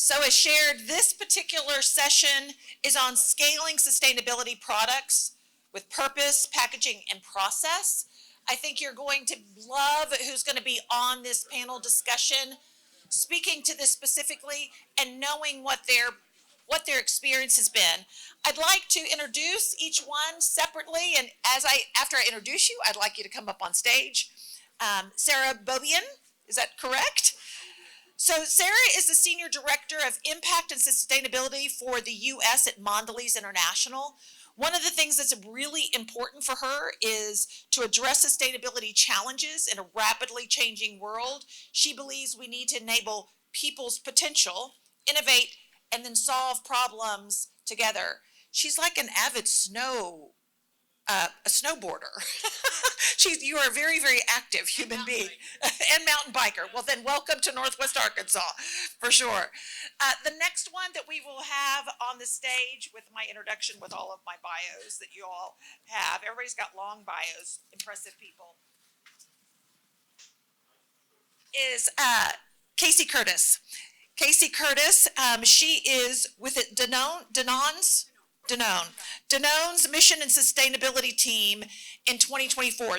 So as shared, this particular session is on scaling sustainability products with purpose, packaging, and process. I think you're going to love who's going to be on this panel discussion, speaking to this specifically and knowing what their experience has been. I'd like to introduce each one separately, and after I introduce you, I'd like you to come up on stage. Sarah Bobian, is that correct? So Sarah is the Senior Director of Impact and Sustainability for the U.S. at Mondelez International. One of the things that's really important for her is to address sustainability challenges in a rapidly changing world. She believes we need to enable people's potential, innovate, and then solve problems together. She's like an avid a snowboarder. You are a very, very active human being and mountain biker. Well, then welcome to Northwest Arkansas, for sure. The next one that we will have on the stage with my introduction with all of my bios that you all have. Everybody's got long bios, impressive people. Is Casey Curtis. Casey Curtis, she is with Danone's Mission and Sustainability Team in 2024.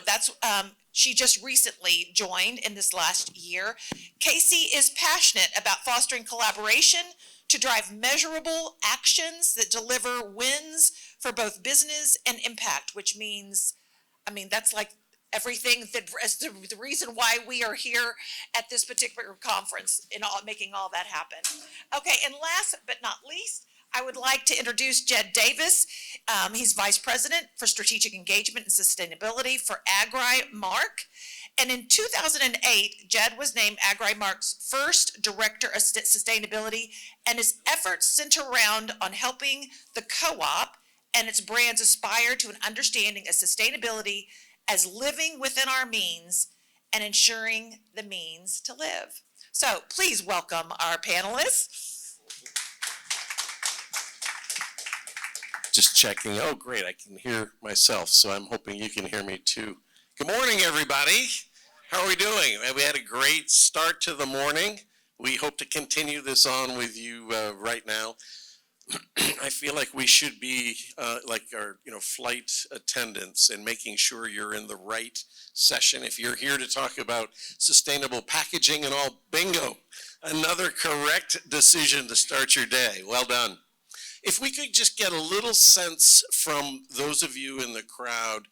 She just recently joined in this last year. Casey is passionate about fostering collaboration to drive measurable actions that deliver wins for both business and impact, which means, that's like everything that is the reason why we are here at this particular conference in making all that happen. Okay, and last but not least, I would like to introduce Jed Davis. He's Vice President for Strategic Engagement and Sustainability for Agri-Mark. And in 2008, Jed was named Agri-Mark's first Director of Sustainability, and his efforts center around on helping the co-op and its brands aspire to an understanding of sustainability as living within our means and ensuring the means to live. So please welcome our panelists. Just checking. Oh, great. I can hear myself, so I'm hoping you can hear me too. Good morning, everybody. How are we doing? We had a great start to the morning. We hope to continue this on with you right now. I feel like we should be like our flight attendants and making sure you're in the right session. If you're here to talk about sustainable packaging and all, bingo, another correct decision to start your day. Well done. If we could just get a little sense from those of you in the crowd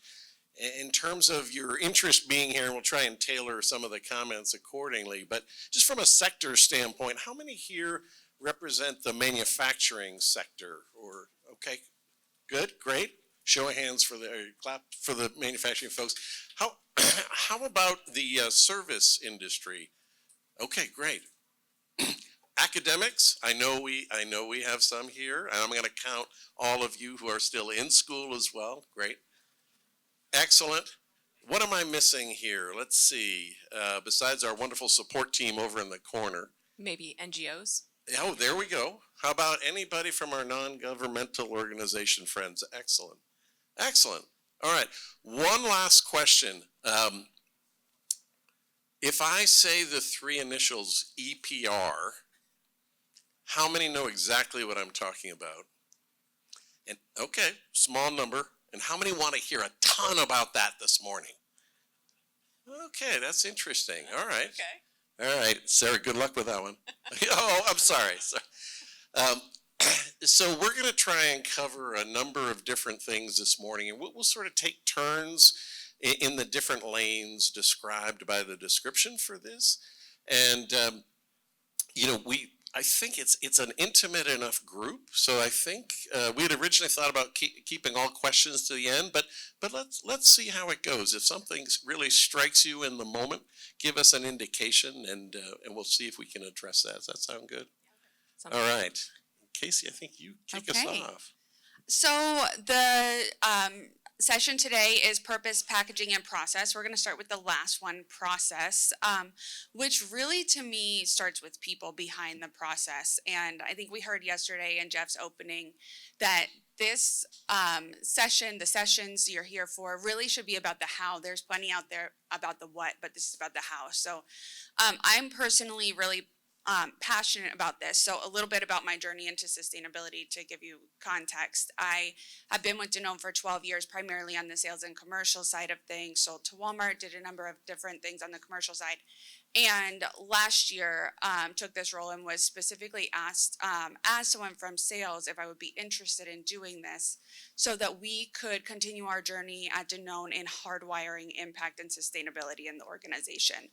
in terms of your interest being here, and we'll try and tailor some of the comments accordingly, but just from a sector standpoint, how many here represent the manufacturing sector? Or, okay, good, great. Show of hands for clap for the manufacturing folks. How about the service industry? Okay, great. Academics, I know we have some here, and I'm going to count all of you who are still in school as well. Great. Excellent. What am I missing here? Let's see. Besides our wonderful support team over in the corner. Maybe NGOs. Oh, there we go. How about anybody from our non-governmental organization friends? Excellent. Excellent. All right. One last question. If I say the three initials EPR, how many know exactly what I'm talking about? And okay, small number. And how many want to hear a ton about that this morning? Okay, that's interesting. All right. Okay. All right, Sarah, good luck with that one. Oh, I'm sorry. So we're going to try and cover a number of different things this morning, and we'll sort of take turns in the different lanes described by the description for this. And, I think it's an intimate enough group, so I think we had originally thought about keeping all questions to the end, but let's see how it goes. If something really strikes you in the moment, give us an indication, and we'll see if we can address that. Does that sound good? All right. Casey, I think you kick us off. So the session today is purpose, packaging, and process. We're going to start with the last one, process, which really to me starts with people behind the process. And I think we heard yesterday in Jeff's opening that this session, the sessions you're here for, really should be about the how. There's plenty out there about the what, but this is about the how. So I'm personally really passionate about this. So a little bit about my journey into sustainability to give you context. I have been with Danone for 12 years, primarily on the sales and commercial side of things, sold to Walmart, did a number of different things on the commercial side. And last year, took this role and was specifically asked, as someone from sales, if I would be interested in doing this so that we could continue our journey at Danone in hardwiring impact and sustainability in the organization.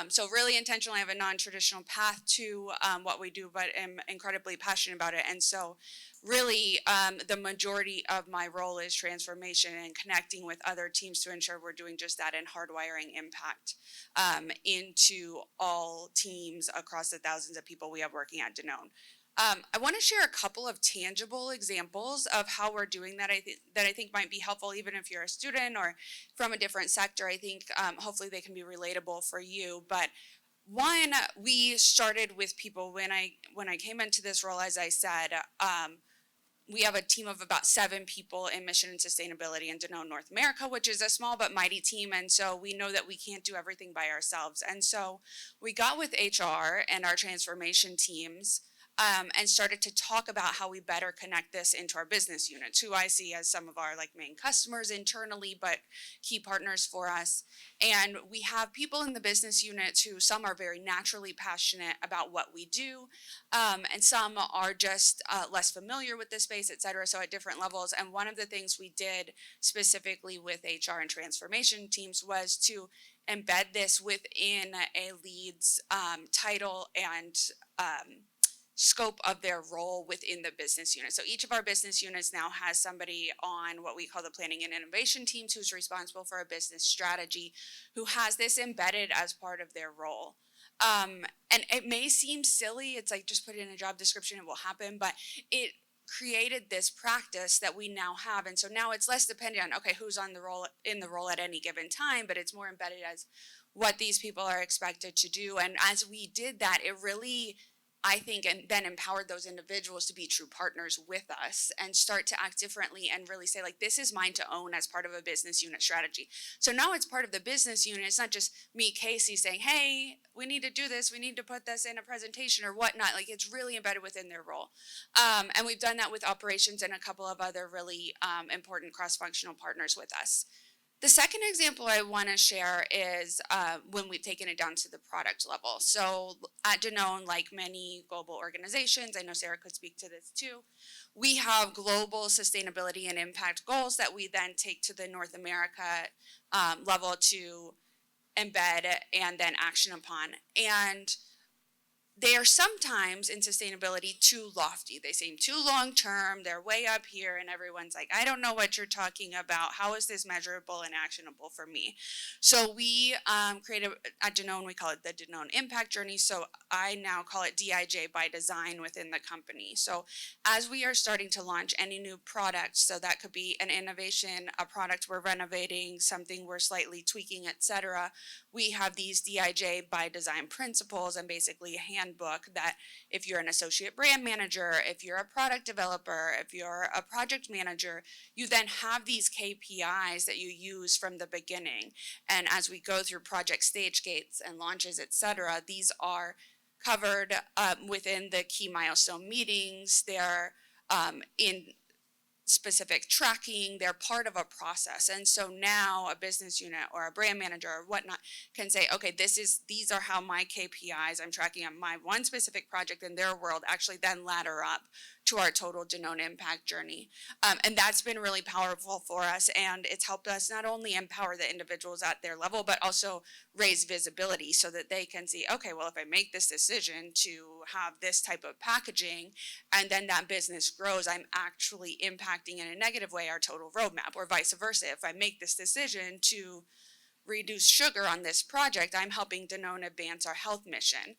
So really intentionally, I have a non-traditional path to what we do, but am incredibly passionate about it. And so really the majority of my role is transformation and connecting with other teams to ensure we're doing just that and hardwiring impact into all teams across the thousands of people we have working at Danone. I want to share a couple of tangible examples of how we're doing that. I think might be helpful, even if you're a student or from a different sector. I think hopefully they can be relatable for you. But one, we started with people when I came into this role. As I said, we have a team of about 7 people in mission and sustainability in Danone North America, which is a small but mighty team. And so we know that we can't do everything by ourselves. And so we got with HR and our transformation teams and started to talk about how we better connect this into our business units, who I see as some of our main customers internally, but key partners for us. And we have people in the business units who some are very naturally passionate about what we do, and some are just less familiar with the space, et cetera, so at different levels. And one of the things we did specifically with HR and transformation teams was to embed this within a lead's title and scope of their role within the business unit. So each of our business units now has somebody on what we call the planning and innovation teams who's responsible for a business strategy, who has this embedded as part of their role. And it may seem silly, it's just put it in a job description, it will happen, but it created this practice that we now have. And so now it's less dependent on, okay, who's on the role in the role at any given time, but it's more embedded as what these people are expected to do. And as we did that, it really, I think, and then empowered those individuals to be true partners with us and start to act differently and really say, this is mine to own as part of a business unit strategy. So now it's part of the business unit. It's not just me, Casey, saying, hey, we need to do this. We need to put this in a presentation or whatnot. It's really embedded within their role. And we've done that with operations and a couple of other really important cross-functional partners with us. The second example I want to share is when we've taken it down to the product level. So at Danone, like many global organizations, I know Sarah could speak to this too, we have global sustainability and impact goals that we then take to the North America level to embed and then action upon. And they are sometimes in sustainability too lofty. They seem too long term. They're way up here and everyone's like, I don't know what you're talking about. How is this measurable and actionable for me? So we created at Danone, we call it the Danone Impact Journey. So I now call it DIJ by design within the company. So as we are starting to launch any new product, so that could be an innovation, a product we're renovating, something we're slightly tweaking, etc., we have these DIJ by design principles and basically a handbook that if you're an associate brand manager, if you're a product developer, if you're a project manager, you then have these KPIs that you use from the beginning. And as we go through project stage gates and launches, etc., these are covered within the key milestone meetings. They're in specific tracking, they're part of a process. And so now a business unit or a brand manager or whatnot can say, okay, these are how my KPIs I'm tracking on my one specific project in their world actually then ladder up to our total Danone impact journey. And that's been really powerful for us. And it's helped us not only empower the individuals at their level, but also raise visibility so that they can see, okay, well, if I make this decision to have this type of packaging and then that business grows, I'm actually impacting in a negative way our total roadmap, or vice versa. If I make this decision to reduce sugar on this project, I'm helping Danone advance our health mission.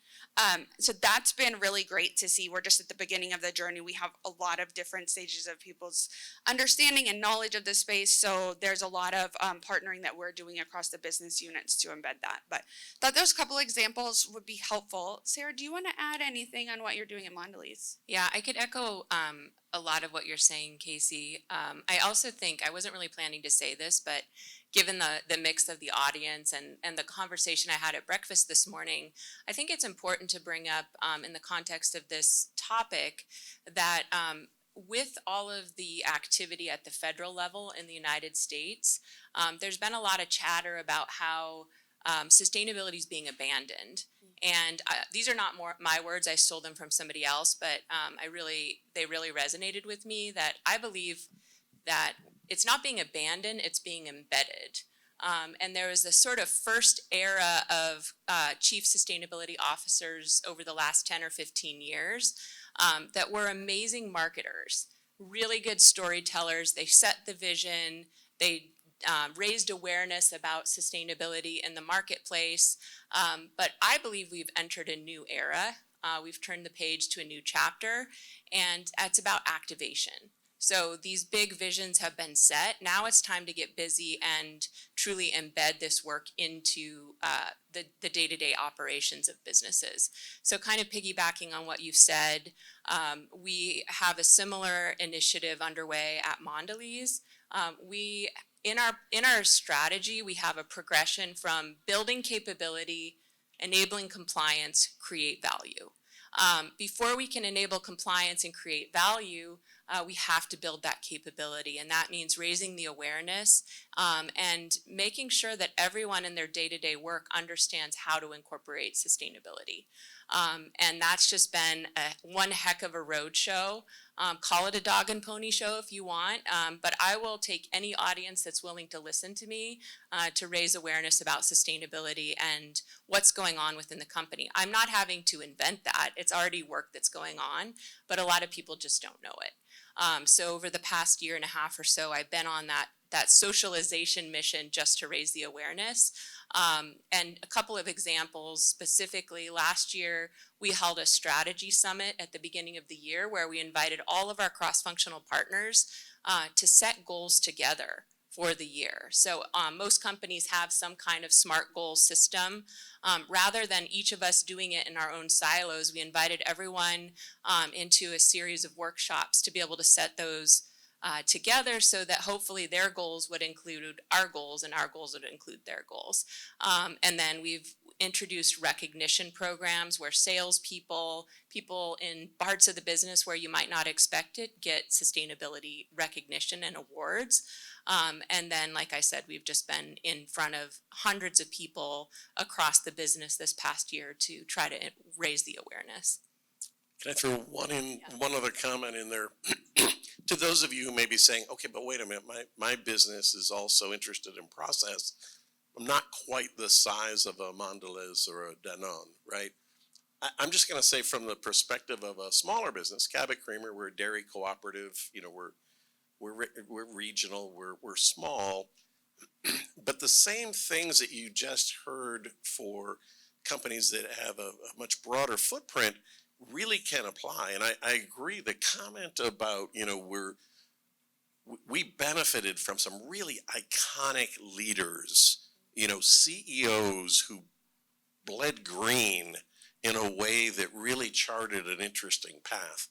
So that's been really great to see. We're just at the beginning of the journey. We have a lot of different stages of people's understanding and knowledge of the space. So there's a lot of partnering that we're doing across the business units to embed that. But thought those couple examples would be helpful. Sarah, do you want to add anything on what you're doing at Mondelez? Yeah, I could echo a lot of what you're saying, Casey. I also think, I wasn't really planning to say this, but given the mix of the audience and the conversation I had at breakfast this morning, I think it's important to bring up in the context of this topic that with all of the activity at the federal level in the United States, there's been a lot of chatter about how sustainability is being abandoned. And these are not my words, I stole them from somebody else, but they really resonated with me, that I believe that it's not being abandoned, it's being embedded. And there was this sort of first era of chief sustainability officers over the last 10 or 15 years that were amazing marketers, really good storytellers. They set the vision, they raised awareness about sustainability in the marketplace. But I believe we've entered a new era. We've turned the page to a new chapter, and it's about activation. So these big visions have been set. Now it's time to get busy and truly embed this work into the day-to-day operations of businesses. So kind of piggybacking on what you said, we have a similar initiative underway at Mondelez. In our strategy, we have a progression from building capability, enabling compliance, create value. Before we can enable compliance and create value, we have to build that capability, and that means raising the awareness and making sure that everyone in their day-to-day work understands how to incorporate sustainability. And that's just been one heck of a road show. Call it a dog and pony show if you want, but I will take any audience that's willing to listen to me to raise awareness about sustainability and what's going on within the company. I'm not having to invent that. It's already work that's going on, but a lot of people just don't know it. So over the past year and a half or so, I've been on that socialization mission just to raise the awareness. And a couple of examples, specifically last year, we held a strategy summit at the beginning of the year where we invited all of our cross-functional partners to set goals together for the year. So most companies have some kind of SMART goal system. Rather than each of us doing it in our own silos, we invited everyone into a series of workshops to be able to set those together so that hopefully their goals would include our goals and our goals would include their goals. And then we've introduced recognition programs where salespeople, people in parts of the business where you might not expect it, get sustainability recognition and awards. And then, like I said, we've just been in front of hundreds of people across the business this past year to try to raise the awareness. Can I throw one other comment in there? To those of you who may be saying, okay, but wait a minute, my business is also interested in process. I'm not quite the size of a Mondelez or a Danone, right? I'm just going to say from the perspective of a smaller business, Cabot Creamer, we're a dairy cooperative, we're regional, we're small, but the same things that you just heard for companies that have a much broader footprint really can apply. And I agree, the comment about, we benefited from some really iconic leaders, CEOs who bled green in a way that really charted an interesting path.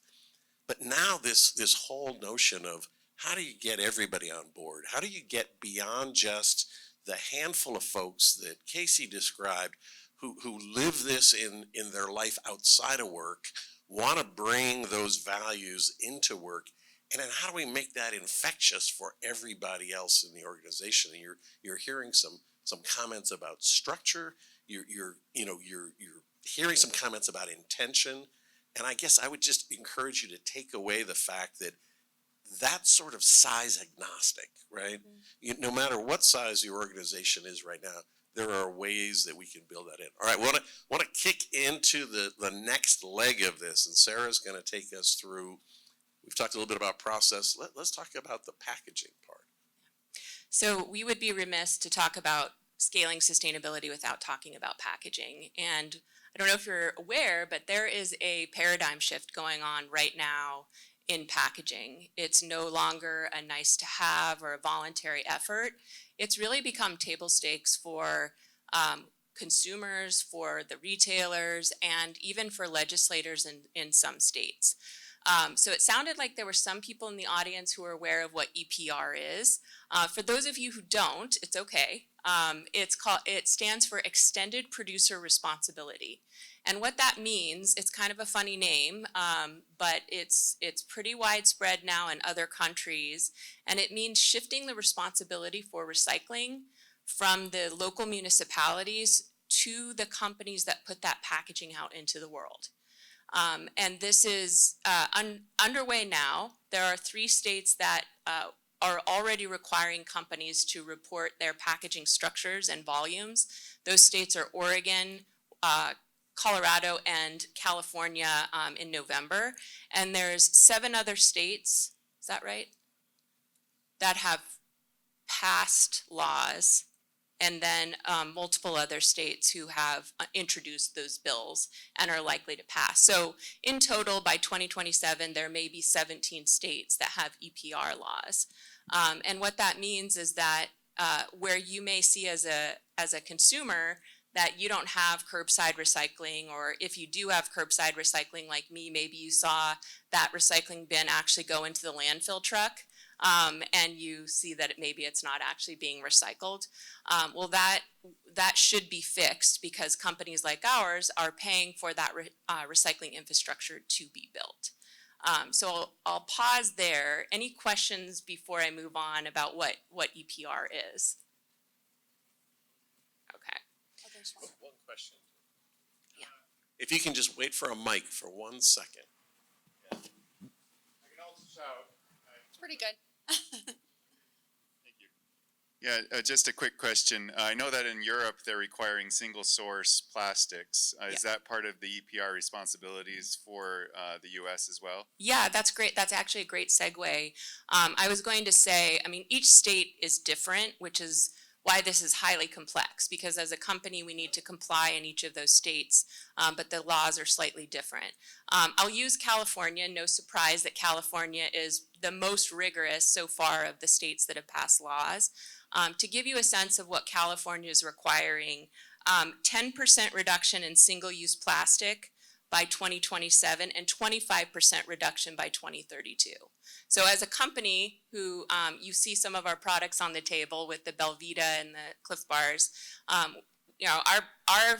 But now this whole notion of how do you get everybody on board? How do you get beyond just the handful of folks that Casey described who live this in their life outside of work, want to bring those values into work, and then how do we make that infectious for everybody else in the organization? And you're hearing some comments about structure. You're hearing some comments about intention, and I guess I would just encourage you to take away the fact that that's sort of size agnostic, right? Mm-hmm. No matter what size your organization is right now, there are ways that we can build that in. All right, want to kick into the next leg of this, and Sarah's going to take us through. We've talked a little bit about process. Let's talk about the packaging part. So we would be remiss to talk about scaling sustainability without talking about packaging. And I don't know if you're aware, but there is a paradigm shift going on right now in packaging. It's no longer a nice to have or a voluntary effort. It's really become table stakes for consumers, for the retailers, and even for legislators in some states. So it sounded like there were some people in the audience who are aware of what EPR is. For those of you who don't, it's okay. It stands for Extended Producer Responsibility. And what that means, it's kind of a funny name, but it's pretty widespread now in other countries. And it means shifting the responsibility for recycling from the local municipalities to the companies that put that packaging out into the world. And this is underway now. There are 3 states that are already requiring companies to report their packaging structures and volumes. Those states are Oregon, Colorado, and California in November. And there's 7 other states, is that right? That have passed laws, and then multiple other states who have introduced those bills and are likely to pass. So in total, by 2027, there may be 17 states that have EPR laws. And what that means is that where you may see as a consumer that you don't have curbside recycling, or if you do have curbside recycling like me, maybe you saw that recycling bin actually go into the landfill truck. And you see that maybe it's not actually being recycled. Well, that should be fixed because companies like ours are paying for that recycling infrastructure to be built. So I'll pause there. Any questions before I move on about what EPR is? Okay. One question. Yeah. If you can just wait for a mic for 1 second. I can also shout. It's pretty good. Thank you. Yeah, just a quick question. I know that in Europe they're requiring single-source plastics. Is that part of the EPR responsibilities for the U.S. as well? Yeah, that's great. That's actually a great segue. I was going to say, I mean, each state is different, which is why this is highly complex, because as a company we need to comply in each of those states, but the laws are slightly different. I'll use California. No surprise that California is the most rigorous so far of the states that have passed laws. To give you a sense of what California is requiring, 10% reduction in single-use plastic by 2027 and 25% reduction by 2032. So as a company who, you see some of our products on the table with the Belvita and the Cliff Bars, you know, our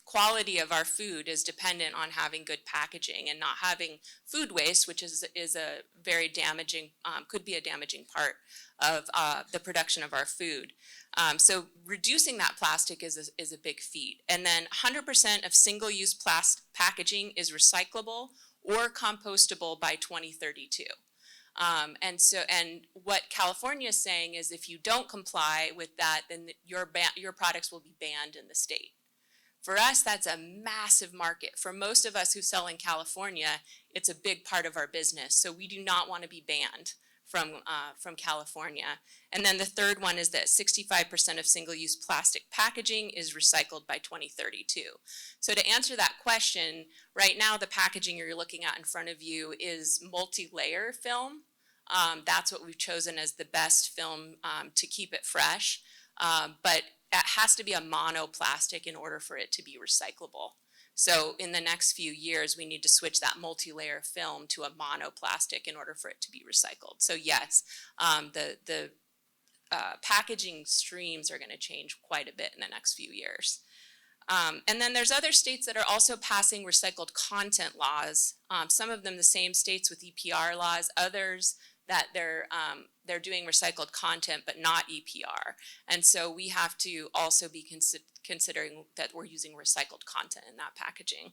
quality of our food is dependent on having good packaging and not having food waste, which is a very damaging, could be a damaging part of the production of our food. So reducing that plastic is a big feat. And then 100% of single-use plastic packaging is recyclable or compostable by 2032. And what California is saying is if you don't comply with that, then your products will be banned in the state. For us, that's a massive market. For most of us who sell in California, it's a big part of our business. So we do not want to be banned from California. And then the third one is that 65% of single-use plastic packaging is recycled by 2032. So to answer that question, right now the packaging you're looking at in front of you is multi-layer film. That's what we've chosen as the best film to keep it fresh. But it has to be a monoplastic in order for it to be recyclable. So in the next few years, we need to switch that multi-layer film to a monoplastic in order for it to be recycled. So yes, the packaging streams are going to change quite a bit in the next few years. And then there's other states that are also passing recycled content laws. Some of them the same states with EPR laws, others that they're doing recycled content but not EPR. And so we have to also be considering that we're using recycled content in that packaging.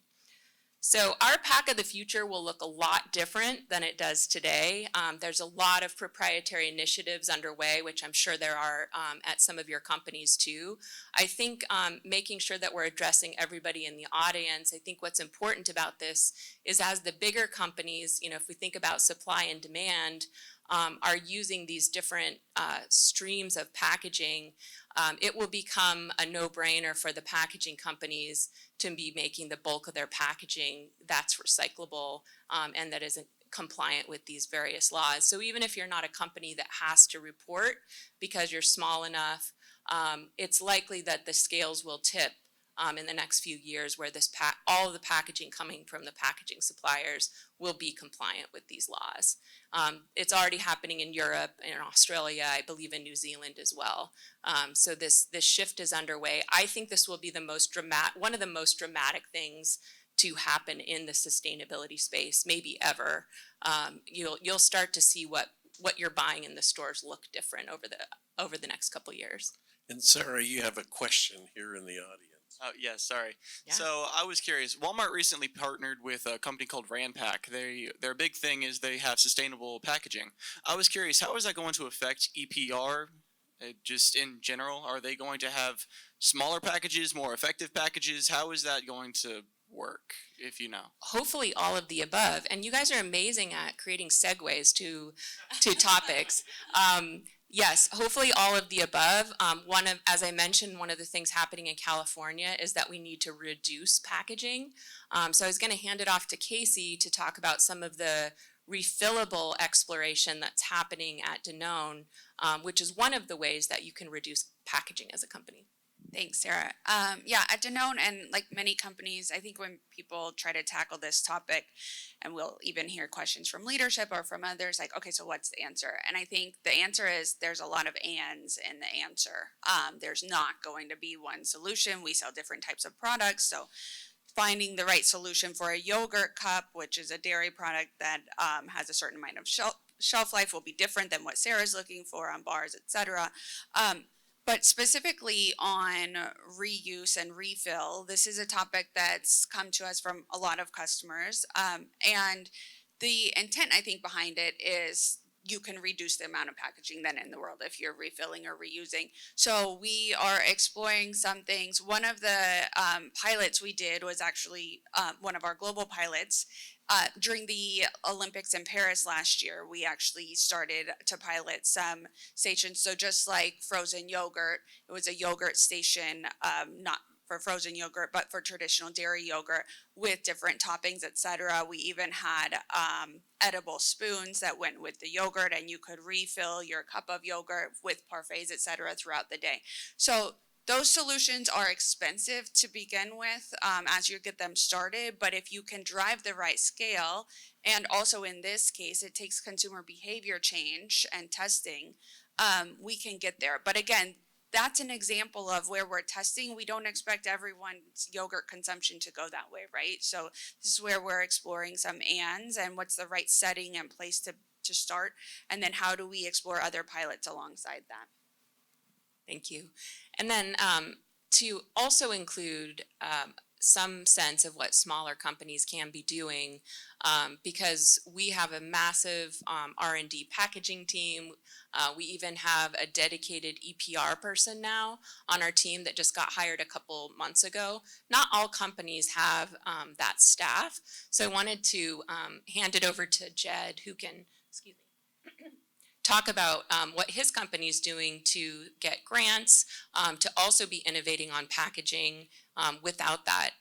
So our pack of the future will look a lot different than it does today. There's a lot of proprietary initiatives underway, which I'm sure there are at some of your companies too. I think making sure that we're addressing everybody in the audience, I think what's important about this is as the bigger companies, you know, if we think about supply and demand, are using these different streams of packaging, it will become a no-brainer for the packaging companies to be making the bulk of their packaging that's recyclable and that isn't compliant with these various laws. So even if you're not a company that has to report because you're small enough, it's likely that the scales will tip in the next few years where all of the packaging coming from the packaging suppliers will be compliant with these laws. It's already happening in Europe, in Australia, I believe in New Zealand as well. So this shift is underway. I think this will be one of the most dramatic things to happen in the sustainability space, maybe ever. You'll start to see what you're buying in the stores look different over the next couple years. And Sarah, you have a question here in the audience. Yeah, sorry. Yeah. So I was curious. Walmart recently partnered with a company called unpack. Their big thing is they have sustainable packaging. I was curious, how is that going to affect EPR? Just in general, are they going to have smaller packages, more effective packages? How is that going to work, if you know? Hopefully all of the above. And you guys are amazing at creating segues to topics. Yes, hopefully all of the above. As I mentioned, one of the things happening in California is that we need to reduce packaging. So I was going to hand it off to Casey to talk about some of the refillable exploration that's happening at Danone, which is one of the ways that you can reduce packaging as a company. Thanks, Sarah. Yeah, at Danone and like many companies, I think when people try to tackle this topic, and we'll even hear questions from leadership or from others, like, okay, so what's the answer? And I think the answer is there's a lot of ands in the answer. There's not going to be one solution. We sell different types of products, so finding the right solution for a yogurt cup, which is a dairy product that has a certain amount of shelf life, will be different than what Sarah's looking for on bars, etc. But specifically on reuse and refill, this is a topic that's come to us from a lot of customers. And the intent, I think, behind it is you can reduce the amount of packaging then in the world if you're refilling or reusing. So we are exploring some things. One of the pilots we did was actually one of our global pilots. During the Olympics in Paris last year, we actually started to pilot some stations. So just like frozen yogurt, it was a yogurt station, not for frozen yogurt, but for traditional dairy yogurt with different toppings, etc. We even had edible spoons that went with the yogurt, and you could refill your cup of yogurt with parfaits, etc. throughout the day. So those solutions are expensive to begin with as you get them started, but if you can drive the right scale, and also in this case, it takes consumer behavior change and testing, we can get there. But again, that's an example of where we're testing. We don't expect everyone's yogurt consumption to go that way, right? So this is where we're exploring some ands and what's the right setting and place to start, and then how do we explore other pilots alongside that. Thank you. And then to also include some sense of what smaller companies can be doing, because we have a massive R&D packaging team. We even have a dedicated EPR person now on our team that just got hired a couple months ago. Not all companies have that staff. So I wanted to hand it over to Jed, who can, talk about what his company is doing to get grants, to also be innovating on packaging without that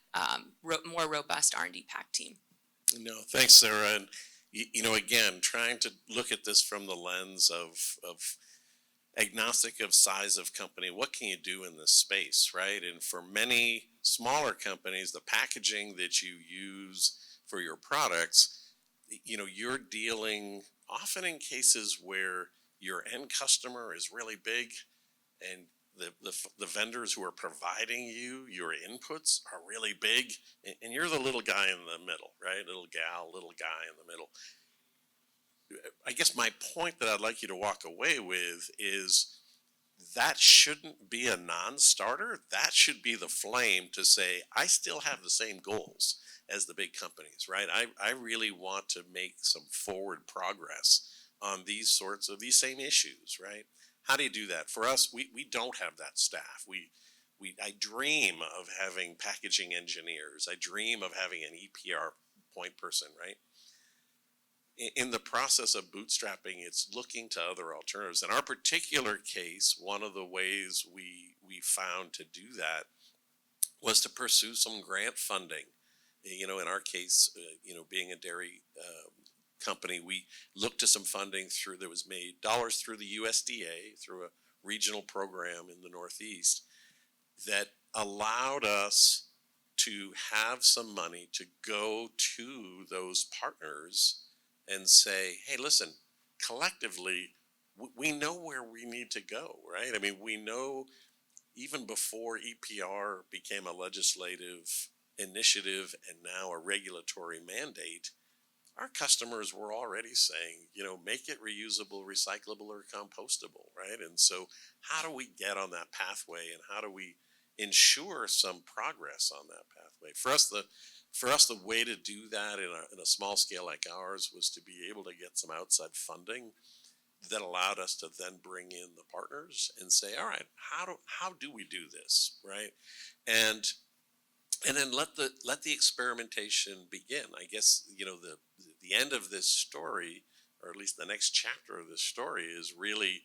more robust R&D pack team. No, thanks, Sarah. And you know, again, trying to look at this from the lens of agnostic of size of company, what can you do in this space, right? And for many smaller companies, the packaging that you use for your products, you know, you're dealing often in cases where your end customer is really big and the vendors who are providing you your inputs are really big, and you're the little guy in the middle, right? Little gal, little guy in the middle. I guess my point that I'd like you to walk away with is that shouldn't be a non-starter. That should be the flame to say, I still have the same goals as the big companies, right? I really want to make some forward progress on these same issues, right? How do you do that? For us, we don't have that staff. I dream of having packaging engineers. I dream of having an EPR point person, right? In the process of bootstrapping, it's looking to other alternatives. In our particular case, one of the ways we found to do that was to pursue some grant funding. You know, in our case, you know, being a dairy company, we looked to some funding that was made dollars through the USDA, through a regional program in the Northeast, that allowed us to have some money to go to those partners and say, hey, listen, collectively, we know where we need to go, right? I mean, we know even before EPR became a legislative initiative and now a regulatory mandate, our customers were already saying, make it reusable, recyclable, or compostable, right? And so how do we get on that pathway, and how do we ensure some progress on that pathway? For us, the way to do that in a small scale like ours was to be able to get some outside funding that allowed us to then bring in the partners and say, all right, how do we do this, right? And then let the experimentation begin. I guess the end of this story, or at least the next chapter of this story, is really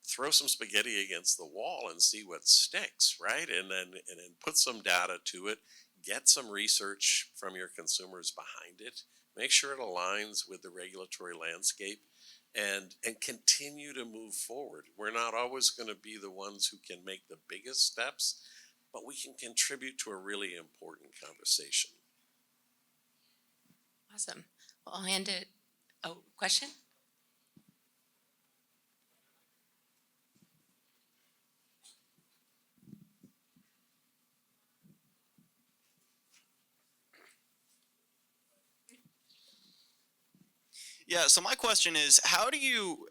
throw some spaghetti against the wall and see what sticks, right? And then put some data to it, get some research from your consumers behind it, make sure it aligns with the regulatory landscape, and continue to move forward. We're not always going to be the ones who can make the biggest steps, but we can contribute to a really important conversation. Awesome. Well, I'll hand it. Oh, question? Yeah, so my question is, how do you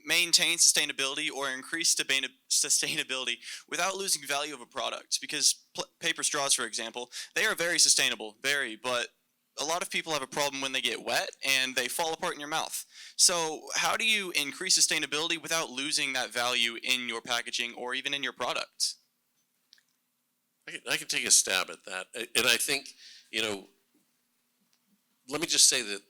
maintain sustainability or increase sustainability without losing value of a product? Because paper straws, for example, they are very sustainable, but a lot of people have a problem when they get wet and they fall apart in your mouth. So how do you increase sustainability without losing that value in your packaging or even in your products? I can take a stab at that. And I think, let me just say that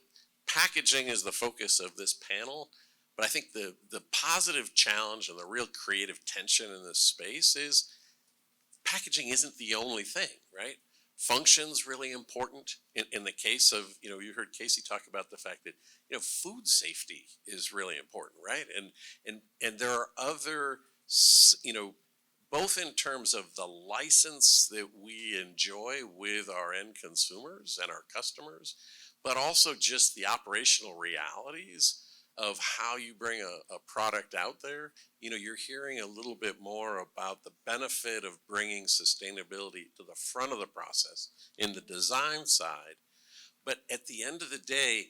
packaging is the focus of this panel, but I think the positive challenge and the real creative tension in this space is packaging isn't the only thing, right? Function's really important. In the case of, you heard Casey talk about the fact that, food safety is really important, right? And there are other, both in terms of the license that we enjoy with our end consumers and our customers, but also just the operational realities of how you bring a product out there. You're hearing a little bit more about the benefit of bringing sustainability to the front of the process in the design side. But at the end of the day,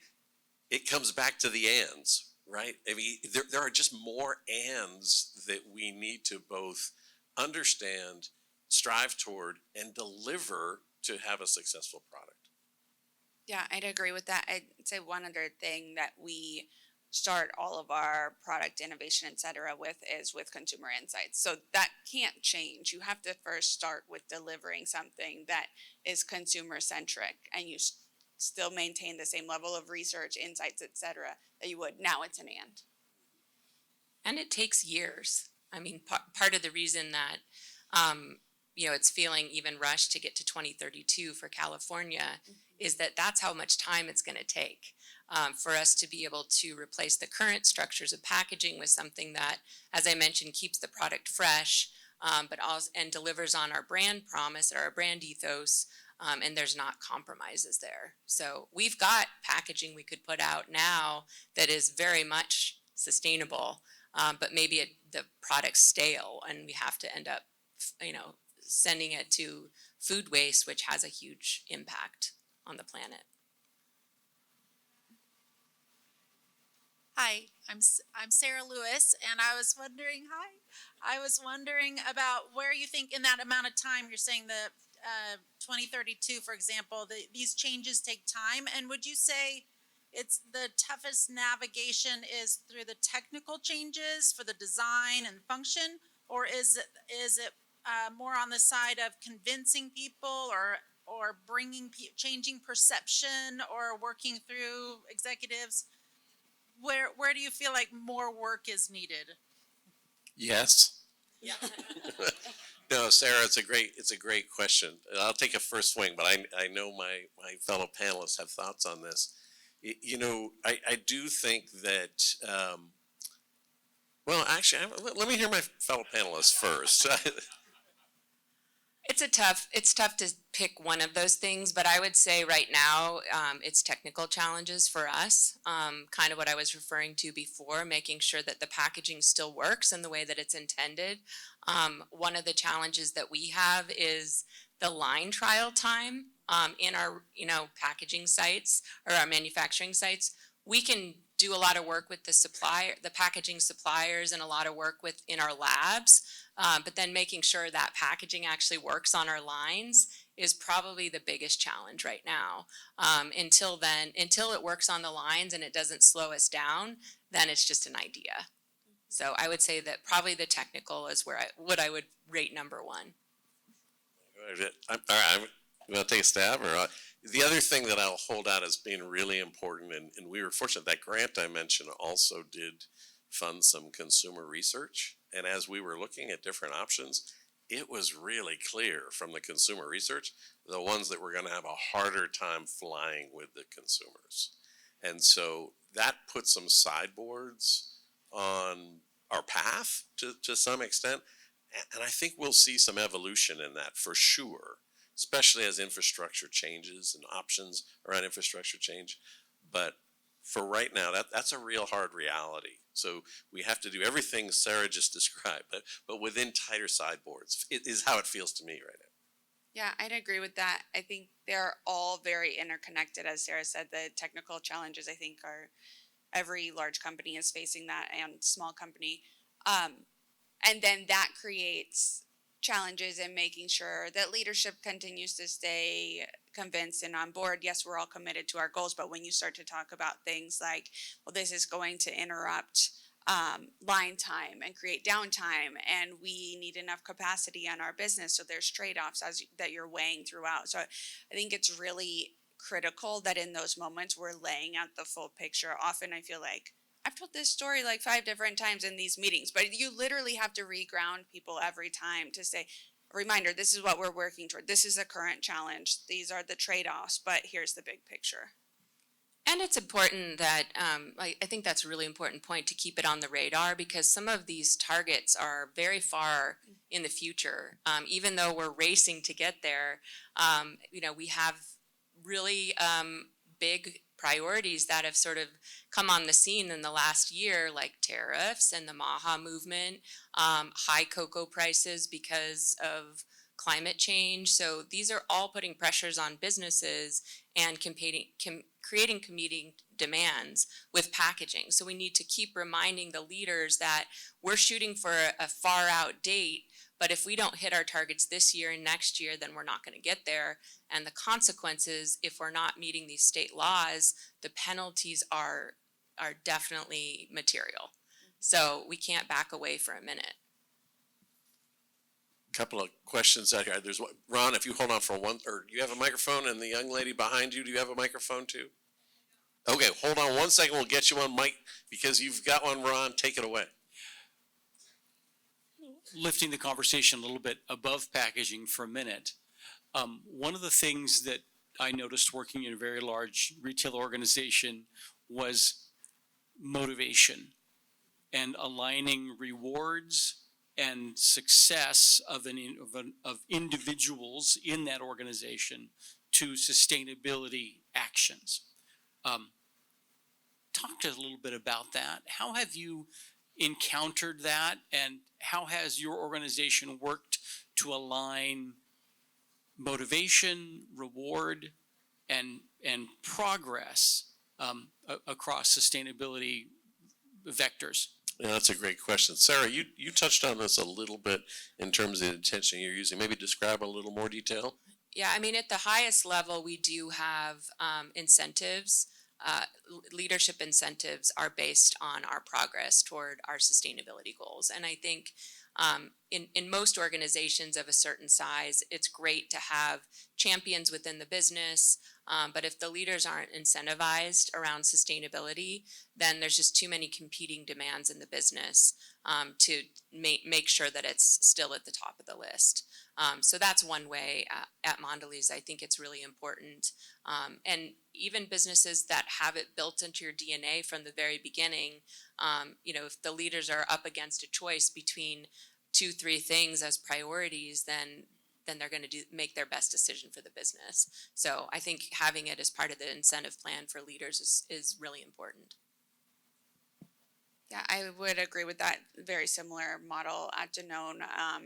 it comes back to the ands, right? I mean, there are just more ands that we need to both understand, strive toward, and deliver to have a successful product. Yeah, I'd agree with that. I'd say one other thing that we start all of our product innovation, et cetera, with is with consumer insights. So that can't change. You have to first start with delivering something that is consumer centric, and you still maintain the same level of research, insights, et cetera, that you would. Now it's an and. And it takes years. I mean, part of the reason that, it's feeling even rushed to get to 2032 for California is that that's how much time it's going to take for us to be able to replace the current structures of packaging with something that, as I mentioned, keeps the product fresh, but also and delivers on our brand promise or our brand ethos, and there's not compromises there. So we've got packaging we could put out now that is very much sustainable, but maybe the product's stale, and we have to end up, sending it to food waste, which has a huge impact on the planet. Hi, I'm Sarah Lewis, and I was wondering about where you think in that amount of time, you're saying the 2032, for example, these changes take time, and would you say it's the toughest navigation is through the technical changes for the design and function, or is it more on the side of convincing people or changing perception or working through executives? Where do you feel like more work is needed? Yes. Yeah. No, Sarah, it's a great question. I'll take a first swing, but I know my fellow panelists have thoughts on this. I do think that, well, actually, let me hear my fellow panelists first. It's tough to pick one of those things, but I would say right now, it's technical challenges for us. Kind of what I was referring to before, making sure that the packaging still works in the way that it's intended. One of the challenges that we have is the line trial time, in our, packaging sites or our manufacturing sites. We can do a lot of work with the packaging suppliers, and a lot of work in our labs. But then making sure that packaging actually works on our lines is probably the biggest challenge right now. Until it works on the lines and it doesn't slow us down, then it's just an idea. So I would say that probably the technical is what I would rate number one. All right, you want to take a stab? The other thing that I'll hold out as being really important, and we were fortunate, that grant I mentioned also did fund some consumer research. And as we were looking at different options, it was really clear from the consumer research, the ones that were going to have a harder time flying with the consumers. And so that put some sideboards on our path to some extent. And I think we'll see some evolution in that for sure, especially as infrastructure changes and options around infrastructure change. But for right now, that's a real hard reality. So we have to do everything Sarah just described, but within tighter sideboards. It is how it feels to me right now. Yeah, I'd agree with that. I think they're all very interconnected. As Sarah said, the technical challenges, I think, are every large company is facing that, and small company. And then that creates challenges in making sure that leadership continues to stay convinced and on board. Yes, we're all committed to our goals, but when you start to talk about things like, well, this is going to interrupt line time and create downtime, and we need enough capacity on our business, so there's trade-offs that you're weighing throughout. So I think it's really critical that in those moments we're laying out the full picture. Often I feel like I've told this story like 5 different times in these meetings, but you literally have to re-ground people every time to say, reminder, this is what we're working toward. This is a current challenge. These are the trade-offs, but here's the big picture. And it's important that, I think that's a really important point to keep it on the radar, because some of these targets are very far in the future. Even though we're racing to get there, we have really big priorities that have sort of come on the scene in the last year, like tariffs and the MAHA movement, high cocoa prices because of climate change. So these are all putting pressures on businesses and creating competing demands with packaging. So we need to keep reminding the leaders that we're shooting for a far out date, but if we don't hit our targets this year and next year, then we're not going to get there. And the consequences, if we're not meeting these state laws, the penalties are definitely material. So we can't back away for a minute. Couple of questions out here. There's one, Ron, if you hold on for one, or you have a microphone, and the young lady behind you, do you have a microphone too? Okay, hold on 1 second. We'll get you on mic because you've got one, Ron. Take it away. Lifting the conversation a little bit above packaging for a minute. One of the things that I noticed working in a very large retail organization was motivation and aligning rewards and success of individuals in that organization to sustainability actions. Talk to us a little bit about that. How have you encountered that, and how has your organization worked to align motivation, reward, and progress across sustainability vectors? Yeah, that's a great question. Sarah, you touched on this a little bit in terms of the intention you're using. Maybe describe a little more detail. Yeah, I mean, at the highest level, we do have incentives. Leadership incentives are based on our progress toward our sustainability goals. And I think in most organizations of a certain size, it's great to have champions within the business. But if the leaders aren't incentivized around sustainability, then there's just too many competing demands in the business to make sure that it's still at the top of the list. So that's one way at Mondelez. I think it's really important. And even businesses that have it built into your DNA from the very beginning, if the leaders are up against a choice between 2-3 things as priorities, then then they're going to make their best decision for the business. So I think having it as part of the incentive plan for leaders is really important. Yeah, I would agree with that. Very similar model at Danone.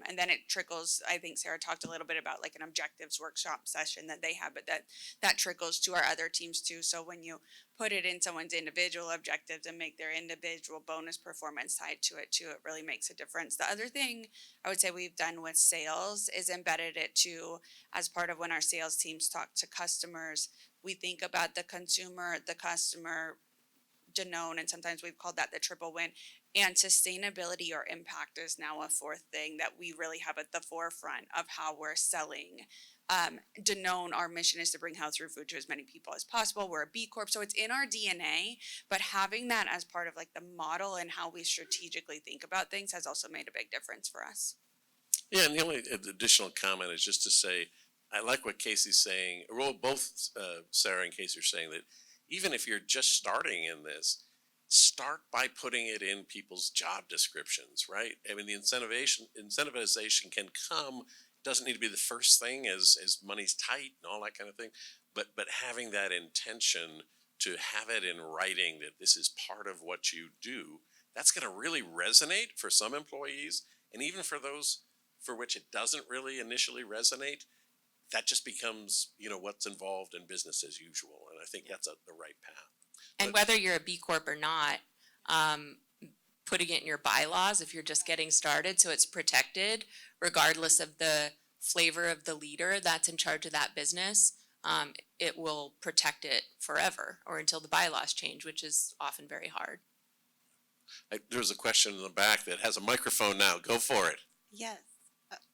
And then it trickles, I think Sarah talked a little bit about like an objectives workshop session that they have, but that trickles to our other teams too. So when you put it in someone's individual objectives and make their individual bonus performance tied to it too, it really makes a difference. The other thing I would say we've done with sales is embedded it too as part of when our sales teams talk to customers. We think about the consumer, the customer, Danone, and sometimes we've called that the triple win. And sustainability or impact is now a fourth thing that we really have at the forefront of how we're selling. Danone, our mission is to bring health through food to as many people as possible. We're a B Corp, so it's in our DNA, but having that as part of like the model and how we strategically think about things has also made a big difference for us. Yeah, and the only additional comment is just to say, I like what Casey's saying. Well, both Sarah and Casey are saying that even if you're just starting in this, start by putting it in people's job descriptions, right? I mean, the incentivization can come, doesn't need to be the first thing as money's tight and all that kind of thing, but having that intention to have it in writing that this is part of what you do, that's going to really resonate for some employees, and even for those for which it doesn't really initially resonate, that just becomes, what's involved in business as usual. And I think that's the right path. And whether you're a B Corp or not, putting it in your bylaws if you're just getting started so it's protected regardless of the flavor of the leader that's in charge of that business, it will protect it forever or until the bylaws change, which is often very hard. There's a question in the back that has a microphone now. Go for it. Yes.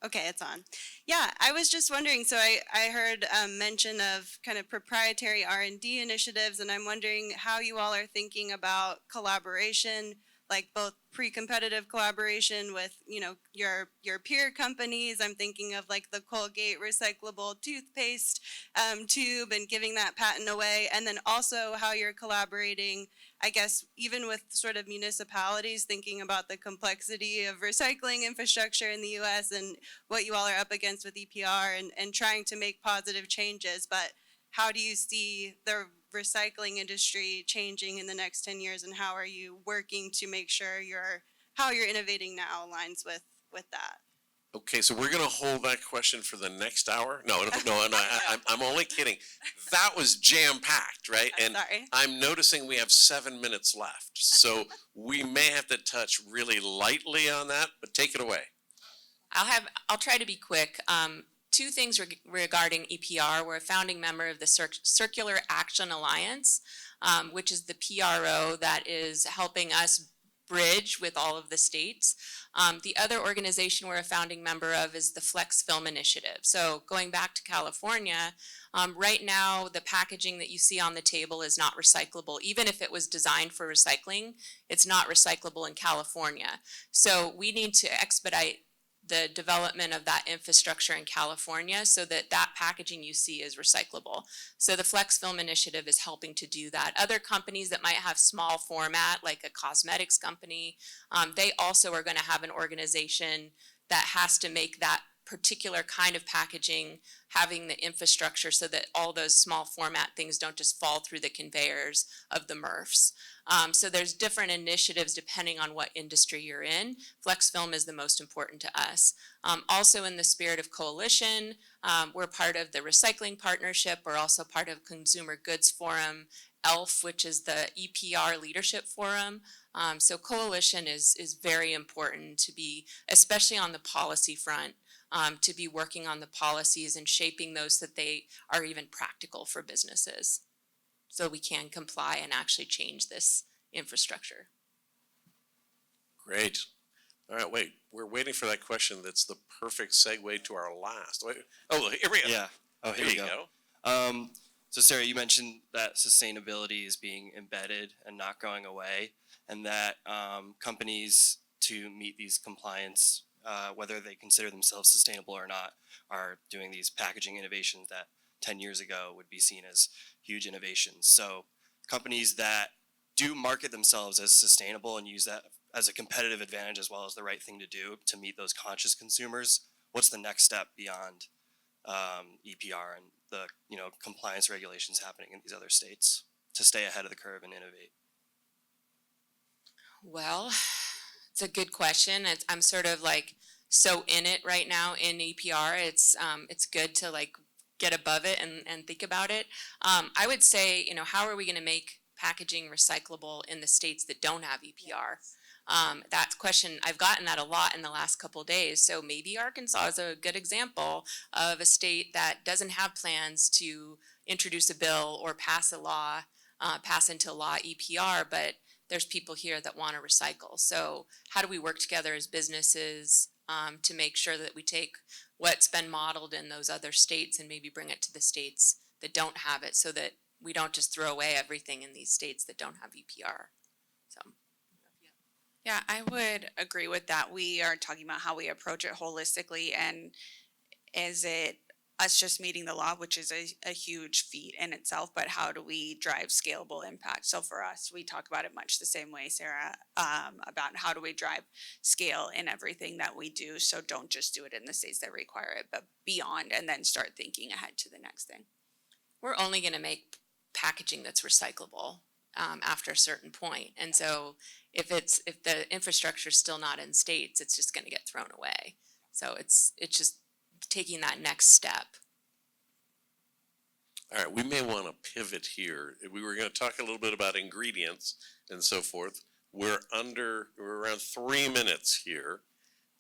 Okay, it's on. Yeah, I was just wondering, so I heard mention of kind of proprietary R&D initiatives, and I'm wondering how you all are thinking about collaboration, like both pre-competitive collaboration with, your peer companies. I'm thinking of like the Colgate recyclable toothpaste tube and giving that patent away, and then also how you're collaborating, I guess, even with sort of municipalities, thinking about the complexity of recycling infrastructure in the U.S. and what you all are up against with EPR and trying to make positive changes. But how do you see the recycling industry changing in the next 10 years, and how are you working to make sure how you're innovating now aligns with that? Okay, so we're going to hold that question for the next hour. No, I'm only kidding. That was jam-packed, right? And Sorry. I'm noticing we have 7 minutes left. So we may have to touch really lightly on that, but take it away. I'll try to be quick. Two things regarding EPR. We're a founding member of the Circular Action Alliance, which is the PRO that is helping us bridge with all of the states. The other organization we're a founding member of is the Flex Film Initiative. So going back to California, right now the packaging that you see on the table is not recyclable. Even if it was designed for recycling, it's not recyclable in California. So we need to expedite the development of that infrastructure in California so that packaging you see is recyclable. So the Flex Film Initiative is helping to do that. Other companies that might have small format, like a cosmetics company, they also are going to have an organization that has to make that particular kind of packaging, having the infrastructure so that all those small format things don't just fall through the conveyors of the MRFs. So there's different initiatives depending on what industry you're in. Flex Film is the most important to us. Also in the spirit of coalition, we're part of the Recycling Partnership. We're also part of Consumer Goods Forum, ELF, which is the EPR Leadership Forum. So coalition is very important to be, especially on the policy front, to be working on the policies and shaping those so that they are even practical for businesses, so we can comply and actually change this infrastructure. Great. All right, wait. We're waiting for that question that's the perfect segue to our last. Wait. Oh, here we go. Yeah. Oh, Here here you we go. go. So Sarah, you mentioned that sustainability is being embedded and not going away, and that companies to meet these compliance, whether they consider themselves sustainable or not, are doing these packaging innovations that 10 years ago would be seen as huge innovations. So companies that do market themselves as sustainable and use that as a competitive advantage as well as the right thing to do to meet those conscious consumers, what's the next step beyond EPR and the compliance regulations happening in these other states to stay ahead of the curve and innovate? Well, it's a good question. I'm sort of like so in it right now in EPR. It's good to like get above it and think about it. I would say, how are we going to make packaging recyclable in the states that don't have EPR? That question, I've gotten that a lot in the last couple of days. So maybe Arkansas is a good example of a state that doesn't have plans to introduce a bill or pass a law, pass into law EPR, but there's people here that want to recycle. So how do we work together as businesses to make sure that we take what's been modeled in those other states and maybe bring it to the states that don't have it, so that we don't just throw away everything in these states that don't have EPR. So. Yeah, I would agree with that. We are talking about how we approach it holistically, and is it us just meeting the law, which is a huge feat in itself, but how do we drive scalable impact? So for us, we talk about it much the same way, Sarah, about how do we drive scale in everything that we do. So don't just do it in the states that require it, but beyond, and then start thinking ahead to the next thing. We're only going to make packaging that's recyclable after a certain point. And so if the infrastructure is still not in states, it's just going to get thrown away. So it's just taking that next step. All right, we may want to pivot here. We were going to talk a little bit about ingredients and so forth. We're around 3 minutes here.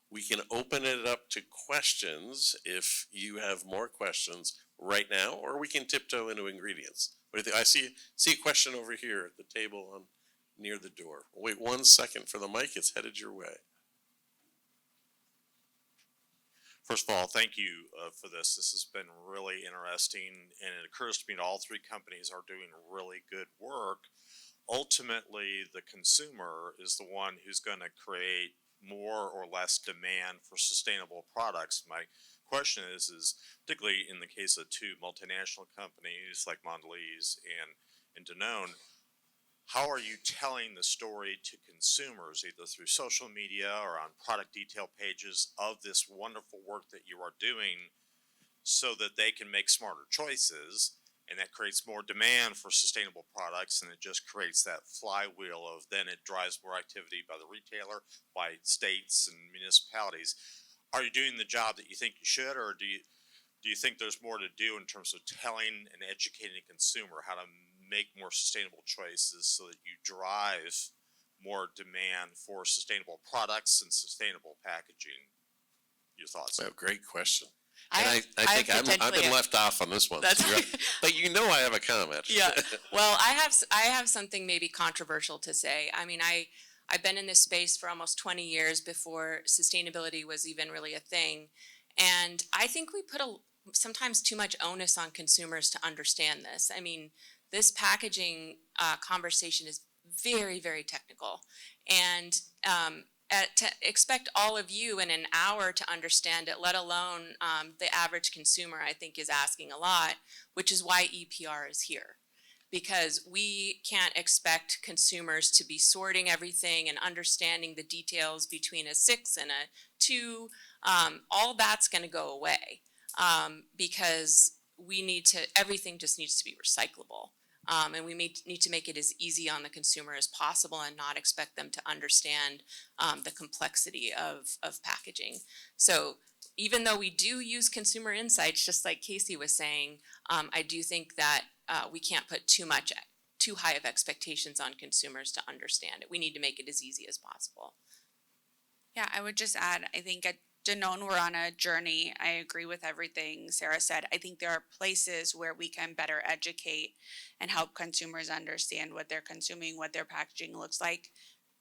We can open it up to questions if you have more questions right now, or we can tiptoe into ingredients. What do you think? I see a question over here at the table near the door. Wait 1 second for the mic. It's headed your way. First of all, thank you for this. This has been really interesting, and it occurs to me that all three companies are doing really good work. Ultimately, the consumer is the one who's going to create more or less demand for sustainable products. My question is particularly in the case of two multinational companies like Mondelez and Danone, how are you telling the story to consumers, either through social media or on product detail pages, of this wonderful work that you are doing, so that they can make smarter choices, and that creates more demand for sustainable products, and it just creates that flywheel of then it drives more activity by the retailer, by states and municipalities. Are you doing the job that you think you should, or do you think there's more to do in terms of telling and educating the consumer how to make more sustainable choices so that you drive more demand for sustainable products and sustainable packaging? Your thoughts? Oh, great question. I And I think I've been left off on this one. That's But I have a comment. Yeah. Well, I have something maybe controversial to say. I mean, I've been in this space for almost 20 years before sustainability was even really a thing. And I think we put sometimes too much onus on consumers to understand this. I mean, this packaging conversation is very, very technical. And to expect all of you in an hour to understand it, let alone the average consumer, I think is asking a lot, which is why EPR is here. Because we can't expect consumers to be sorting everything and understanding the details between a 6 and a 2. All that's going to go away because everything just needs to be recyclable. And we need to make it as easy on the consumer as possible and not expect them to understand the complexity of packaging. So even though we do use consumer insights, just like Casey was saying, I do think that we can't put too high of expectations on consumers to understand it. We need to make it as easy as possible. Yeah, I would just add, I think at Danone, we're on a journey. I agree with everything Sarah said. I think there are places where we can better educate and help consumers understand what they're consuming, what their packaging looks like.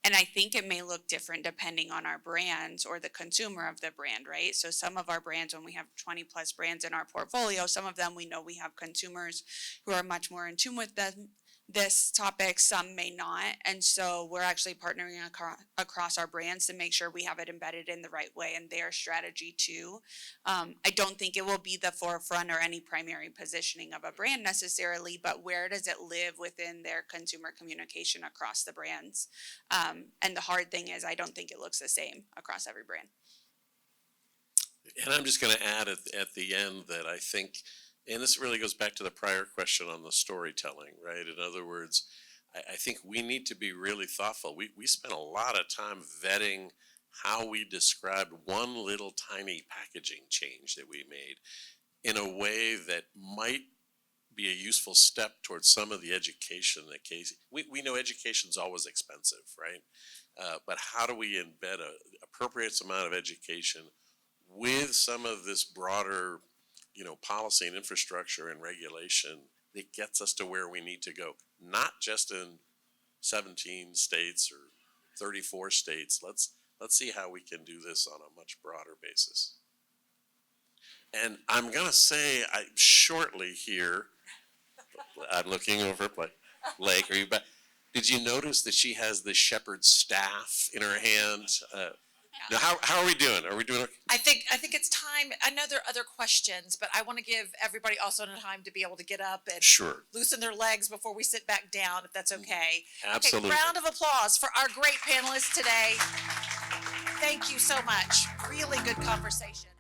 And I think it may look different depending on our brands or the consumer of the brand, right? So some of our brands, when we have 20 plus brands in our portfolio, some of them we know we have consumers who are much more in tune with this topic, some may not. And so we're actually partnering across our brands to make sure we have it embedded in the right way in their strategy too. I don't think it will be the forefront or any primary positioning of a brand necessarily, but where does it live within their consumer communication across the brands? And the hard thing is I don't think it looks the same across every brand. And I'm just going to add at the end that I think, and this really goes back to the prior question on the storytelling, right? In other words, I think we need to be really thoughtful. We spent a lot of time vetting how we described one little tiny packaging change that we made in a way that might be a useful step towards some of the education that Casey, we know education's always expensive, right? But how do we embed a appropriate amount of education with some of this broader, policy and infrastructure and regulation that gets us to where we need to go, not just in 17 states or 34 states. Let's see how we can do this on a much broader basis. And I'm gonna say, shortly here, I'm looking over at Blake, are you back? Did you notice that she has the shepherd's staff in her hand? Now, how are we doing? Are we doing okay? I think it's time. I know there are other questions, but I want to give everybody also time to be able to get up and Sure, loosen their legs before we sit back down, if that's okay. absolutely. Okay, round of applause for our great panelists today. Thank you so much. Really good conversation.